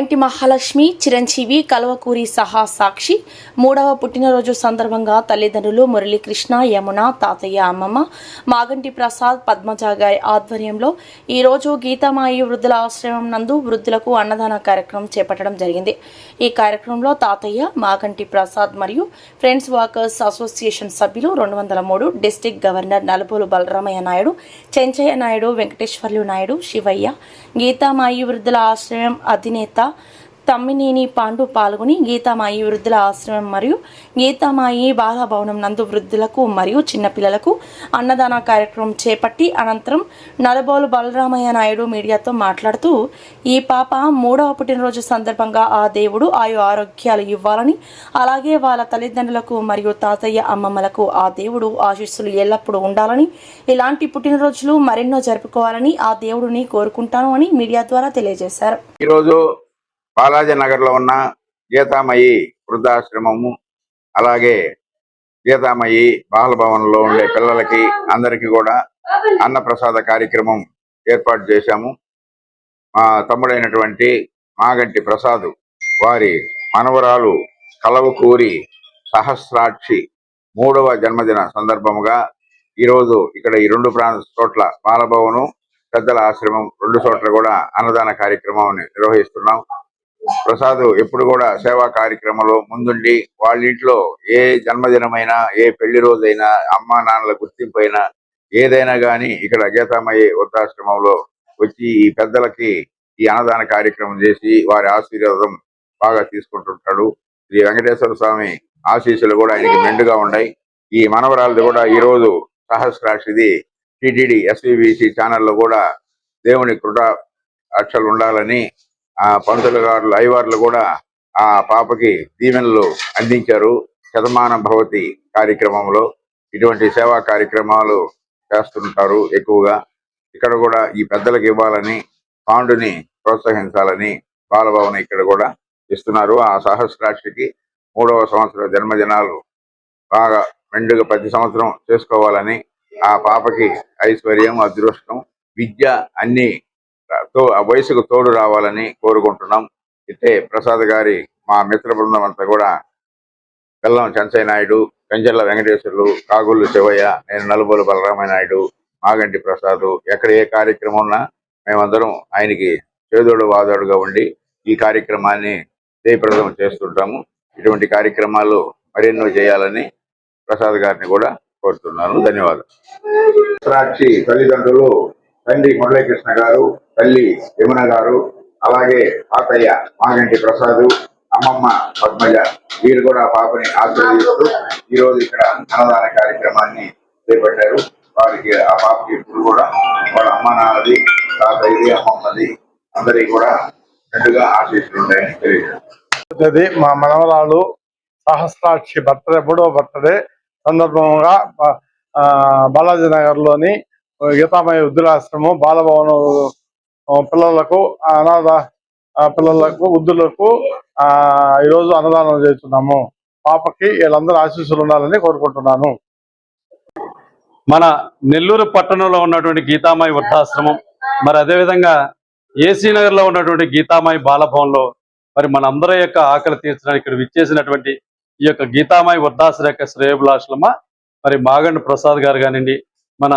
ఇంటి మహాలక్ష్మి చిరంజీవి కల్వకూరి సహా సాక్షి మూడవ పుట్టినరోజు సందర్భంగా తల్లిదండ్రులు మురళీకృష్ణ, యమున, తాతయ్య, అమ్మమ్మ, మాగంటి ప్రసాద్, పద్మజ గారి ఆధ్వర్యంలో ఈరోజు గీతామాయి వృద్ధుల ఆశ్రమం నందు వృద్ధులకు అన్నదాన కార్యక్రమం చేపట్టడం జరిగింది. ఈ కార్యక్రమంలో తాతయ్య, మాగంటి ప్రసాద్ మరియు ఫ్రెండ్స్ వాకర్స్ అసోసియేషన్ సభ్యులు 203, డిస్టిక్ గవర్నర్ నలుబోలు బలరామయ్య నాయుడు, చెంచయ్య నాయుడు, వెంకటేశ్వర్లు నాయుడు, శివయ్య, గీతామాయి వృద్ధుల ఆశ్రమం అధినేత తమ్మినేని పాండు పాల్గొని గీతామాయి వృద్ధుల ఆశ్రమం మరియు గీతామాయి బాలభవనం నందు వృద్ధులకు మరియు చిన్నపిల్లలకు అన్నదాన కార్యక్రమం చేపట్టి అనంతరం నలుబోలు బలరామయ్య నాయుడు మీడియాతో మాట్లాడుతూ, ఈ పాప 3వ పుట్టినరోజు సందర్భంగా ఆ దేవుడు ఆయు ఆరోగ్యాలు ఇవ్వాలని, అలాగే వాళ్ళ తల్లిదండ్రులకు మరియు తాతయ్య, అమ్మమ్మలకు ఆ దేవుడు ఆశీస్సులు ఎల్లప్పుడూ ఉండాలని, ఇలాంటి పుట్టినరోజులు మరెన్నో జరుపుకోవాలని ఆ దేవుడిని కోరుకుంటాను అని మీడియా ద్వారా తెలియజేశారు. ఈరోజు బాలాజీ నగర్లో ఉన్న గీతామయి వృద్ధాశ్రమము, అలాగే గీతామయి బాలభవన్లో ఉండే పిల్లలకి అందరికీ కూడా అన్నప్రసాద కార్యక్రమం ఏర్పాటు చేశాము. మా తమ్ముడైనటువంటి మాగంటి ప్రసాద్ వారి మనవరాలు కలవకూరి సహస్రాక్షి 3వ జన్మదిన సందర్భముగా ఈరోజు ఇక్కడ ఈ 2 చోట్ల బాలభవను, పెద్దల ఆశ్రమం 2 చోట్ల కూడా అన్నదాన కార్యక్రమాన్ని నిర్వహిస్తున్నాం. ప్రసాద్ ఎప్పుడు కూడా సేవా కార్యక్రమంలో ముందుండి వాళ్ళ ఇంట్లో ఏ జన్మదినమైనా, ఏ పెళ్లి రోజైనా, అమ్మా నాన్నల గుర్తింపు అయినా ఏదైనా కానీ ఇక్కడ గీతామయ్య వృద్ధాశ్రమంలో వచ్చి ఈ పెద్దలకి ఈ అన్నదాన కార్యక్రమం చేసి వారి ఆశీర్వాదం బాగా తీసుకుంటుంటాడు. శ్రీ వెంకటేశ్వర స్వామి ఆశీస్సులు కూడా ఆయనకి మెండుగా ఉన్నాయి. ఈ మనవరాలది కూడా ఈరోజు సహస్రాక్షిది టిటిడి ఎస్విబిసి ఛానల్లో కూడా దేవుని కృపా అక్షలు ఉండాలని పంతులు గారు, అయ్యవార్లు కూడా ఆ పాపకి దీవెనలు అందించారు. శతమానం భవతి కార్యక్రమంలో ఇటువంటి సేవా కార్యక్రమాలు చేస్తుంటారు ఎక్కువగా. ఇక్కడ కూడా ఈ పెద్దలకు ఇవ్వాలని, పాండుని ప్రోత్సహించాలని బాలభవన్ ఇక్కడ కూడా ఇస్తున్నారు. ఆ సహస్రాక్షికి 3వ సంవత్సరం జన్మదినాలు బాగా మెండుగా ప్రతి సంవత్సరం చేసుకోవాలని, ఆ పాపకి ఐశ్వర్యం, అదృష్టం, విద్య అన్ని ఆ వయసుకు తోడు రావాలని కోరుకుంటున్నాం. ఇట్టే ప్రసాద్ గారి మా మిత్ర బృందం అంతా కూడా బెల్లం చెంచయ్య నాయుడు, కంచెల్ల వెంకటేశ్వర్లు, కాగుళ్ళు శివయ్య, నేను నలుబోలు బలరామయ్య నాయుడు, మాగంటి ప్రసాద్, ఎక్కడ ఏ కార్యక్రమం ఉన్నా మేమందరం ఆయనకి చేదోడు వాదోడుగా ఉండి ఈ కార్యక్రమాన్ని జయప్రదం చేస్తుంటాము. ఇటువంటి కార్యక్రమాలు మరెన్నో చేయాలని ప్రసాద్ గారిని కూడా కోరుతున్నాను. ధన్యవాదాలు. సాక్షి తల్లిదండ్రులు తండ్రి మురళీకృష్ణ గారు, తల్లి యమున గారు, అలాగే తాతయ్య మాగంటి ప్రసాద్, అమ్మమ్మ పద్మజ, వీరు కూడా పాపని ఆశీర్వదిస్తూ ఈరోజు ఇక్కడ అన్నదాన కార్యక్రమాన్ని చేపట్టారు. వారికి ఆ పాపకి ఇప్పుడు కూడా వాళ్ళ అమ్మ నాన్నది, తాతయ్యది, అమ్మమ్మది అందరికీ కూడా రెండుగా ఆశీస్సులు ఉంటాయని తెలియజేస్తారు. మా మనవరాలు సహస్రాక్షి బర్త్డే 3వ బర్త్డే సందర్భంగా బాలాజీ నగర్ లోని గీతామయ వృద్ధులాశ్రమం బాలభవన పిల్లలకు, అనాథ పిల్లలకు, వృద్ధులకు ఈరోజు అన్నదానం చేస్తున్నాము. పాపకి వీళ్ళందరూ ఆశీస్సులు ఉండాలని కోరుకుంటున్నాను. మన నెల్లూరు పట్టణంలో ఉన్నటువంటి గీతామాయి వృద్ధాశ్రమం, మరి అదేవిధంగా ఏసీ నగర్ లో ఉన్నటువంటి గీతామాయి బాలభవన్లో మరి మన అందరి యొక్క ఆకలి తీర్చడానికి ఇక్కడ విచ్చేసినటువంటి ఈ యొక్క గీతామాయి వృద్ధాశ్రమ యొక్క శ్రేయోభిలాషులమ్మ మరి మాగంటి ప్రసాద్ గారు కానివ్వండి, మన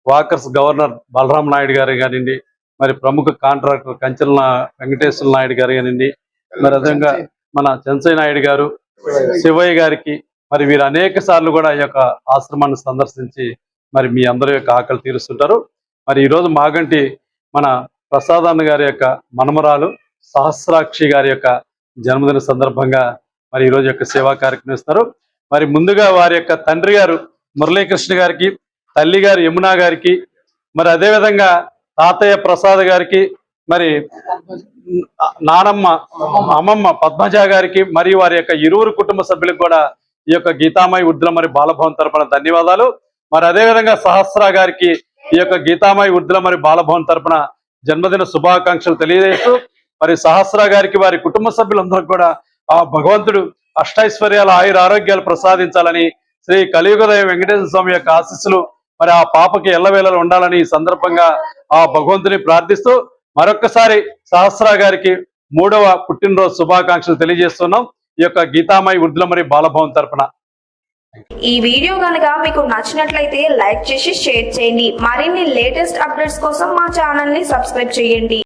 వాకర్స్ గవర్నర్ బలరాం నాయుడు గారు కానివ్వండి, మరి ప్రముఖ కాంట్రాక్టర్ కంచెల వెంకటేశ్వర నాయుడు గారు కానివ్వండి, మరి అదేవిధంగా మన చెంచయ్య నాయుడు గారు, శివయ్య గారికి మరి వీరు అనేక సార్లు కూడా ఈ యొక్క ఆశ్రమాన్ని సందర్శించి మరి మీ అందరి యొక్క ఆకలి తీరుస్తుంటారు. మరి ఈరోజు మాగంటి మన ప్రసాద్ గారి యొక్క మనమరాలు సహస్రాక్షి గారి యొక్క జన్మదిన సందర్భంగా మరి ఈరోజు యొక్క సేవా కార్యక్రమం ఇస్తారు. మరి ముందుగా వారి యొక్క తండ్రి గారు మురళీకృష్ణ గారికి, తల్లి గారు యమున గారికి, మరి అదేవిధంగా తాతయ్య ప్రసాద్ గారికి, మరి నానమ్మ అమ్మమ్మ పద్మజ గారికి, మరియు వారి యొక్క ఇరువురు కుటుంబ సభ్యులకు కూడా ఈ యొక్క గీతామాయి వృద్ధుల మరి బాలభవన్ తరపున ధన్యవాదాలు. మరి అదేవిధంగా సహస్ర గారికి ఈ యొక్క గీతామాయి వృద్ధుల మరి బాలభవన్ తరపున జన్మదిన శుభాకాంక్షలు తెలియజేస్తూ, మరి సహస్ర గారికి వారి కుటుంబ సభ్యులందరికీ కూడా ఆ భగవంతుడు అష్టైశ్వర్యాల ఆయుర ఆరోగ్యాలు ప్రసాదించాలని, శ్రీ కలియుగదయ వెంకటేశ్వర స్వామి యొక్క ఆశీస్సులు మరి ఆ పాపకి ఎల్లవేళలు ఉండాలని ఈ సందర్భంగా ఆ భగవంతుని ప్రార్థిస్తూ మరొక్కసారి సహస్ర గారికి 3వ పుట్టినరోజు శుభాకాంక్షలు తెలియజేస్తున్నాం ఈ యొక్క గీతామాయి వృద్ధుల మరియు బాలభవన్ తరపున. ఈ వీడియో కనుక మీకు నచ్చినట్లయితే లైక్ చేసి షేర్ చేయండి. మరిన్ని లేటెస్ట్ అప్డేట్స్ కోసం మా ఛానల్ ని సబ్స్క్రైబ్ చేయండి.